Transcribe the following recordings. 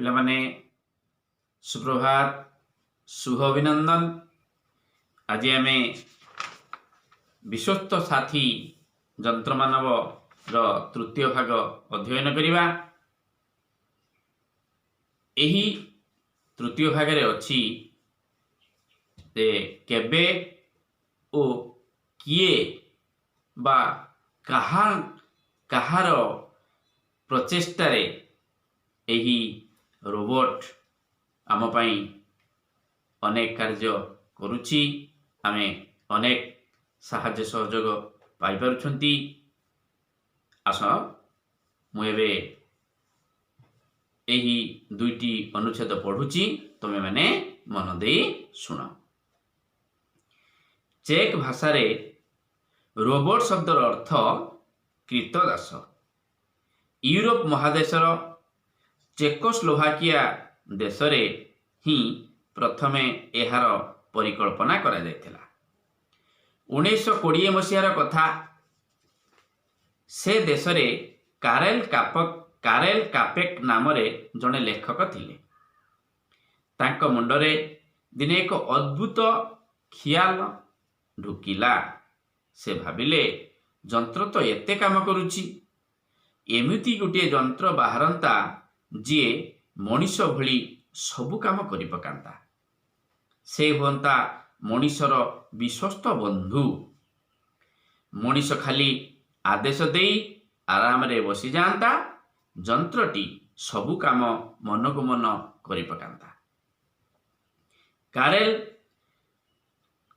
ପିଲାମାନେ ସୁପ୍ରଭାତ, ଶୁଭ ଅଭିନନ୍ଦନ। ଆଜି ଆମେ ବିଶ୍ୱସ୍ତ ସାଥୀ ଯନ୍ତ୍ରମାନବର ତୃତୀୟ ଭାଗ ଅଧ୍ୟୟନ କରିବା। ଏହି ତୃତୀୟ ଭାଗରେ ଅଛି ଯେ କେବେ ଓ କିଏ ବା କାହାର ପ୍ରଚେଷ୍ଟାରେ ଏହି ରୋବୋଟ ଆମ ପାଇଁ ଅନେକ କାର୍ଯ୍ୟ କରୁଛି, ଆମେ ଅନେକ ସାହାଯ୍ୟ ସହଯୋଗ ପାଇପାରୁଛନ୍ତି। ଆସ ମୁଁ ଏବେ ଏହି ଦୁଇଟି ଅନୁଚ୍ଛେଦ ପଢ଼ୁଛି, ତୁମେମାନେ ମନ ଦେଇ ଶୁଣ। ଚେକ୍ ଭାଷାରେ ରୋବୋଟ ଶବ୍ଦର ଅର୍ଥ କ୍ରୀତଦାସ। ୟୁରୋପ ମହାଦେଶର ଚେକୋସ୍ଲୋଭାକିଆ ଦେଶରେ ହିଁ ପ୍ରଥମେ ଏହାର ପରିକଳ୍ପନା କରାଯାଇଥିଲା। 1920 ମସିହାର କଥା। ସେ ଦେଶରେ କାରେଲ କାପେକ୍ ନାମରେ ଜଣେ ଲେଖକ ଥିଲେ। ତାଙ୍କ ମୁଣ୍ଡରେ ଦିନେ ଏକ ଅଦ୍ଭୁତ ଖିଆଲ ଢୁକିଲା। ସେ ଭାବିଲେ, ଯନ୍ତ୍ର ତ ଏତେ କାମ କରୁଛି, ଏମିତି ଗୋଟିଏ ଯନ୍ତ୍ର ବାହାରନ୍ତା ଯିଏ ମଣିଷ ଭଳି ସବୁ କାମ କରିପକାନ୍ତା। ସେ ହୁଅନ୍ତା ମଣିଷର ବିଶ୍ୱସ୍ତ ବନ୍ଧୁ। ମଣିଷ ଖାଲି ଆଦେଶ ଦେଇ ଆରାମରେ ବସିଯାଆନ୍ତା, ଯନ୍ତ୍ରଟି ସବୁ କାମ ମନକୁ ମନ କରିପକାନ୍ତା।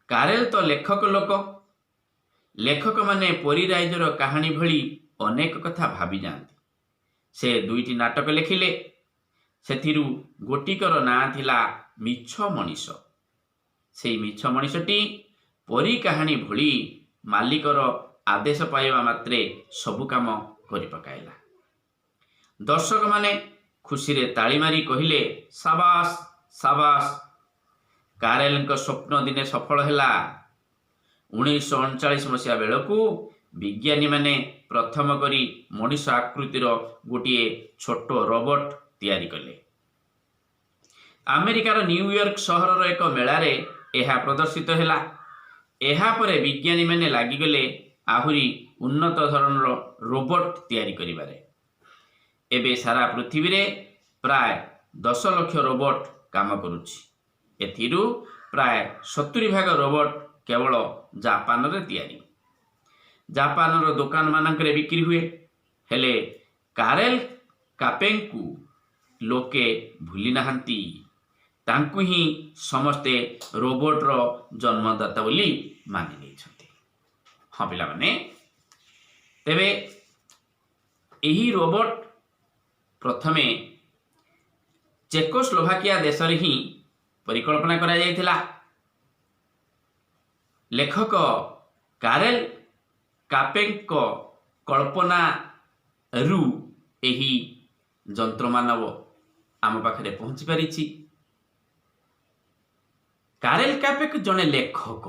କାରେଲ ତ ଲେଖକ ଲୋକ। ଲେଖକମାନେ ପରୀ ରାଇଜର କାହାଣୀ ଭଳି ଅନେକ କଥା ଭାବିଯାଆନ୍ତି। ସେ 2ଟି ନାଟକ ଲେଖିଲେ। ସେଥିରୁ ଗୋଟିକର ନାଁ ଥିଲା ମିଛ ମଣିଷ। ସେଇ ମିଛ ମଣିଷଟି ପରୀ କାହାଣୀ ଭଳି ମାଲିକର ଆଦେଶ ପାଇବା ମାତ୍ରେ ସବୁ କାମ କରିପକାଇଲା। ଦର୍ଶକମାନେ ଖୁସିରେ ତାଳି ମାରି କହିଲେ, ସାବାସ ସାବାସ। କାରେଲଙ୍କ ସ୍ୱପ୍ନ ଦିନେ ସଫଳ ହେଲା। 1939 ମସିହା ବେଳକୁ ବିଜ୍ଞାନୀମାନେ ପ୍ରଥମ କରି ମଣିଷ ଆକୃତିର ଗୋଟିଏ ଛୋଟ ରୋବଟ ତିଆରି କଲେ। ଆମେରିକାର ନ୍ୟୁୟର୍କ ସହରର ଏକ ମେଳାରେ ଏହା ପ୍ରଦର୍ଶିତ ହେଲା। ଏହାପରେ ବିଜ୍ଞାନୀମାନେ ଲାଗିଗଲେ ଆହୁରି ଉନ୍ନତ ଧରଣର ରୋବଟ ତିଆରି କରିବାରେ। ଏବେ ସାରା ପୃଥିବୀରେ ପ୍ରାୟ 10 ଲକ୍ଷ ରୋବଟ କାମ କରୁଛି। ଏଥିରୁ ପ୍ରାୟ 70% ରୋବଟ କେବଳ ଜାପାନରେ ତିଆରି। ଜାପାନର ଦୋକାନମାନଙ୍କରେ ବିକ୍ରି ହୁଏ। ହେଲେ କାରେଲ କାପେକ୍ଙ୍କୁ ଲୋକେ ଭୁଲି ନାହାନ୍ତି। ତାଙ୍କୁ ହିଁ ସମସ୍ତେ ରୋବଟର ଜନ୍ମଦାତା ବୋଲି ମାନି ନେଇଛନ୍ତି। ହଁ ପିଲାମାନେ, ତେବେ ଏହି ରୋବଟ ପ୍ରଥମେ ଚେକୋସ୍ଲୋଭାକିଆ ଦେଶରେ ହିଁ ପରିକଳ୍ପନା କରାଯାଇଥିଲା। ଲେଖକ କାରେଲ କାପେକ୍ଙ୍କ କଳ୍ପନାରୁ ଏହି ଯନ୍ତ୍ରମାନବ ଆମ ପାଖରେ ପହଞ୍ଚି ପାରିଛି। କାରେଲ କାପେକ୍ ଜଣେ ଲେଖକ,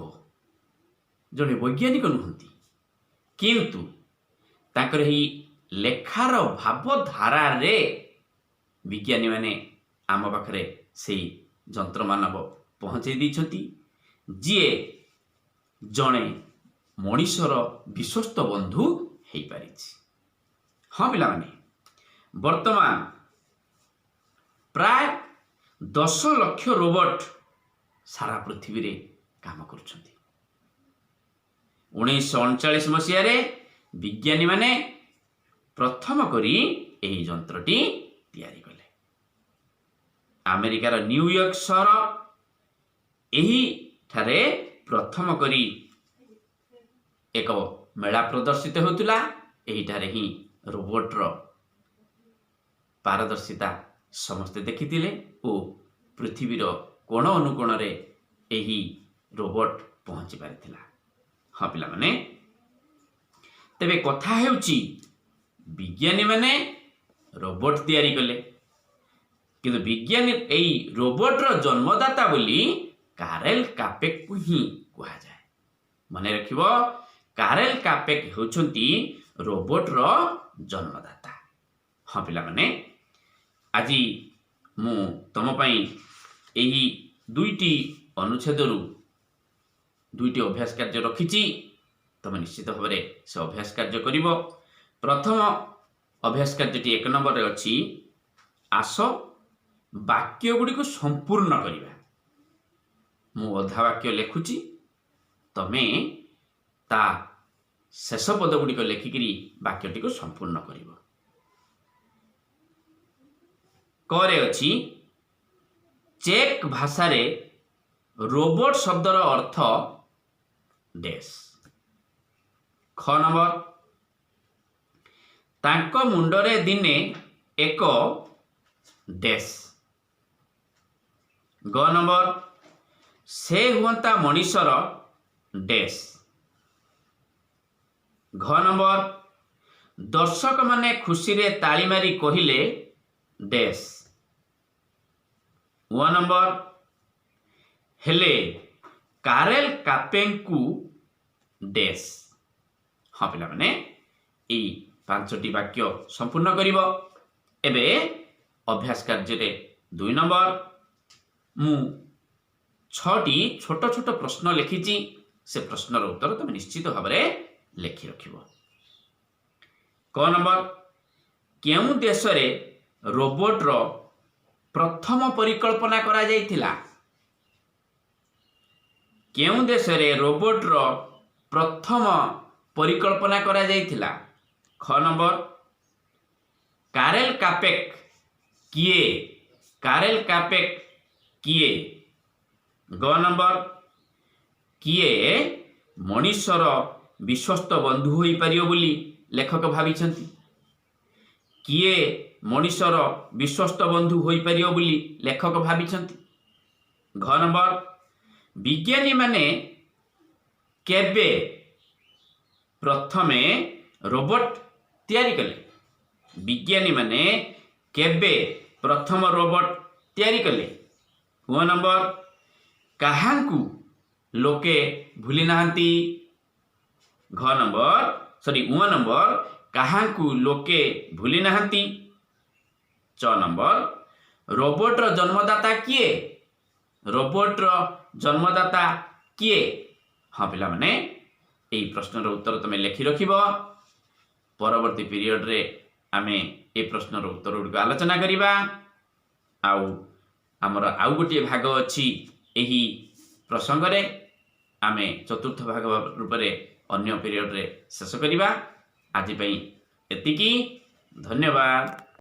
ଜଣେ ବୈଜ୍ଞାନିକ ନୁହନ୍ତି, କିନ୍ତୁ ତାଙ୍କର ଏହି ଲେଖାର ଭାବଧାରାରେ ବିଜ୍ଞାନୀମାନେ ଆମ ପାଖରେ ସେହି ଯନ୍ତ୍ରମାନବ ପହଞ୍ଚାଇ ଦେଇଛନ୍ତି, ଯିଏ ଜଣେ ମଣିଷର ବିଶ୍ୱସ୍ତ ବନ୍ଧୁ ହେଇପାରିଛି। ହଁ ପିଲାମାନେ, ବର୍ତ୍ତମାନ ପ୍ରାୟ 10 ଲକ୍ଷ ରୋବଟ ସାରା ପୃଥିବୀରେ କାମ କରୁଛନ୍ତି। 1939 ମସିହାରେ ବିଜ୍ଞାନୀମାନେ ପ୍ରଥମ କରି ଏହି ଯନ୍ତ୍ରଟି ତିଆରି କଲେ। ଆମେରିକାର ନ୍ୟୁୟର୍କ ସହର ଏହିଠାରେ ପ୍ରଥମ କରି ଏକ ମେଳା ପ୍ରଦର୍ଶିତ ହେଉଥିଲା। ଏହିଠାରେ ହିଁ ରୋବଟର ପାରଦର୍ଶିତା ସମସ୍ତେ ଦେଖିଥିଲେ ଓ ପୃଥିବୀର କୋଣ ଅନୁକୋଣରେ ଏହି ରୋବଟ ପହଞ୍ଚି ପାରିଥିଲା। ହଁ ପିଲାମାନେ, ତେବେ କଥା ହେଉଛି ବିଜ୍ଞାନୀମାନେ ରୋବଟ ତିଆରି କଲେ, କିନ୍ତୁ ବିଜ୍ଞାନୀ ଏହି ରୋବଟର ଜନ୍ମଦାତା ବୋଲି କାରେଲ କାପେକ୍ଙ୍କୁ ହିଁ କୁହାଯାଏ। ମନେ ରଖିବ, କାରେଲ କାପେକ୍ ହେଉଛନ୍ତି ରୋବଟର ଜନ୍ମଦାତା। ହଁ ପିଲାମାନେ, ଆଜି ମୁଁ ତମ ପାଇଁ ଏହି ଦୁଇଟି ଅନୁଚ୍ଛେଦରୁ ଦୁଇଟି ଅଭ୍ୟାସ କାର୍ଯ୍ୟ ରଖିଛି। ତମେ ନିଶ୍ଚିତ ଭାବରେ ସେ ଅଭ୍ୟାସ କାର୍ଯ୍ୟ କରିବ। ପ୍ରଥମ ଅଭ୍ୟାସ କାର୍ଯ୍ୟଟି 1 ନମ୍ବରରେ ଅଛି, ଆସ ବାକ୍ୟ ଗୁଡ଼ିକୁ ସମ୍ପୂର୍ଣ୍ଣ କରିବା। ମୁଁ ଅଧା ବାକ୍ୟ ଲେଖୁଛି, ତମେ ତା ଶେଷ ପଦ ଗୁଡ଼ିକ ଲେଖିକିରି ବାକ୍ୟଟିକୁ ସମ୍ପୂର୍ଣ୍ଣ କରିବ। କରେ ଅଛି, ଚେକ୍ ଭାଷାରେ ରୋବୋଟ ଶବ୍ଦର ଅର୍ଥ ଡ୍ୟାସ୍। ଖ ନମ୍ବର, ତାଙ୍କ ମୁଣ୍ଡରେ ଦିନେ ଏକ ଡ୍ୟାସ୍। ଗ ନମ୍ବର, ସେ ହୁଅନ୍ତା ମଣିଷର ଡ୍ୟାସ୍। ଘ ନମ୍ବର, ଦର୍ଶକମାନେ ଖୁସିରେ ତାଳି ମାରି କହିଲେ ଡ୍ୟାସ୍। ୱ ନମ୍ବର, ହେଲେ କାରେଲ କାପେଙ୍କୁ ଡ୍ୟାସ୍। ହଁ ପିଲାମାନେ, ଏଇ 5ଟି ବାକ୍ୟ ସମ୍ପୂର୍ଣ୍ଣ କରିବ। ଏବେ ଅଭ୍ୟାସ କାର୍ଯ୍ୟରେ 2 ନମ୍ବର, ମୁଁ 6ଟି ଛୋଟ ଛୋଟ ପ୍ରଶ୍ନ ଲେଖିଛି। ସେ ପ୍ରଶ୍ନର ଉତ୍ତର ତମେ ନିଶ୍ଚିତ ଭାବରେ ଲେଖି ରଖିବ। କ ନମ୍ବର, କେଉଁ ଦେଶରେ ରୋବୋଟର ପ୍ରଥମ ପରିକଳ୍ପନା କରାଯାଇଥିଲା? କେଉଁ ଦେଶରେ ରୋବୋଟର ପ୍ରଥମ ପରିକଳ୍ପନା କରାଯାଇଥିଲା? ଖ ନମ୍ବର, କାରେଲ କାପେକ୍ କିଏ? କାରେଲ କାପେକ୍ କିଏ? ଗ ନମ୍ବର, କିଏ ମଣିଷର ବିଶ୍ୱସ୍ତ ବନ୍ଧୁ ହୋଇପାରିବ ବୋଲି ଲେଖକ ଭାବିଛନ୍ତି? କିଏ ମଣିଷର ବିଶ୍ୱସ୍ତ ବନ୍ଧୁ ହୋଇପାରିବ ବୋଲି ଲେଖକ ଭାବିଛନ୍ତି? ଘ ନମ୍ବର, ବିଜ୍ଞାନୀମାନେ କେବେ ପ୍ରଥମେ ରୋବୋଟ ତିଆରି କଲେ? ବିଜ୍ଞାନୀମାନେ କେବେ ପ୍ରଥମ ରୋବୋଟ ତିଆରି କଲେ? ୱ ନମ୍ବର, କାହାଙ୍କୁ ଲୋକେ ଭୁଲି ନାହାନ୍ତି? ୱ ନମ୍ବର, କାହାଙ୍କୁ ଲୋକେ ଭୁଲି ନାହାନ୍ତି? ଚ ନମ୍ବର, ରୋବୋଟର ଜନ୍ମଦାତା କିଏ? ରୋବୋଟର ଜନ୍ମଦାତା କିଏ? ହଁ ପିଲାମାନେ, ଏହି ପ୍ରଶ୍ନର ଉତ୍ତର ତମେ ଲେଖି ରଖିବ। ପରବର୍ତ୍ତୀ ପିରିୟଡ଼ରେ ଆମେ ଏ ପ୍ରଶ୍ନର ଉତ୍ତର ଗୁଡ଼ିକ ଆଲୋଚନା କରିବା। ଆମର ଆଉ ଗୋଟିଏ ଭାଗ ଅଛି ଏହି ପ୍ରସଙ୍ଗରେ। ଆମେ ଚତୁର୍ଥ ଭାଗ ରୂପରେ ଅନ୍ୟ ପିରିୟଡ଼ରେ ଶେଷ କରିବା। ଆଜି ପାଇଁ ଏତିକି। ଧନ୍ୟବାଦ।